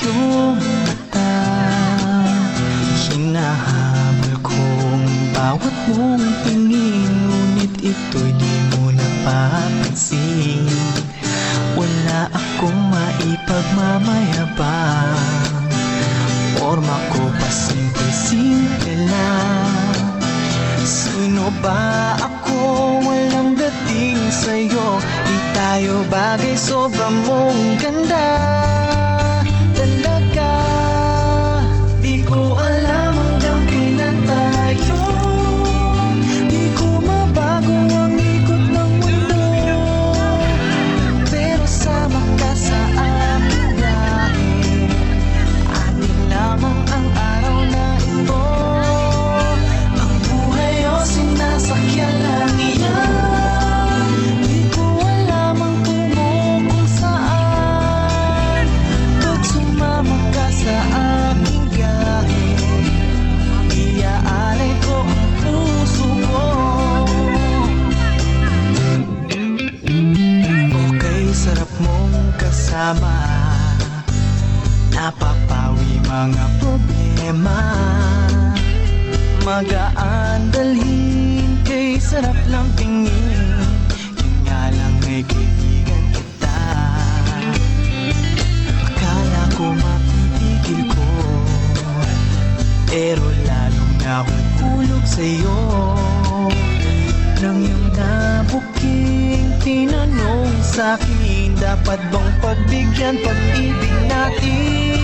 iyong mata. Hinahabol kong bawat mong tingin, ngunit ito'y di mo napapansin. Wala akong maipagmamayabang, forma ko pa simple-simple lang. Sino ba ako? Walang dating sa'yo. Di tayo bagay, sobra mong ganda. Talaga, di ko alam hanggang kailan tayo. Di ko mabago ang ikot ng mundo, pero sama ka sa aking biyahe. Atin lamang ang araw na ito. Ang buhay o sinasakyan lang iyan. Di ko alam ang tungo kung saan. Pag sumama ka sa aking biyahe, iaalay ko ang puso ko. Okay, sarap mong kasama, napapawi mga problema. Magaan dalhin, kay sarap lang tingin. Yun nga lang ay kaibigan kita. Akala ko mapitigil ko, pero lalong nahuhulog sa'yo. Nang iyong nabuking tinanong sa'kin, dapat bang pagbigyan pag-ibig natin?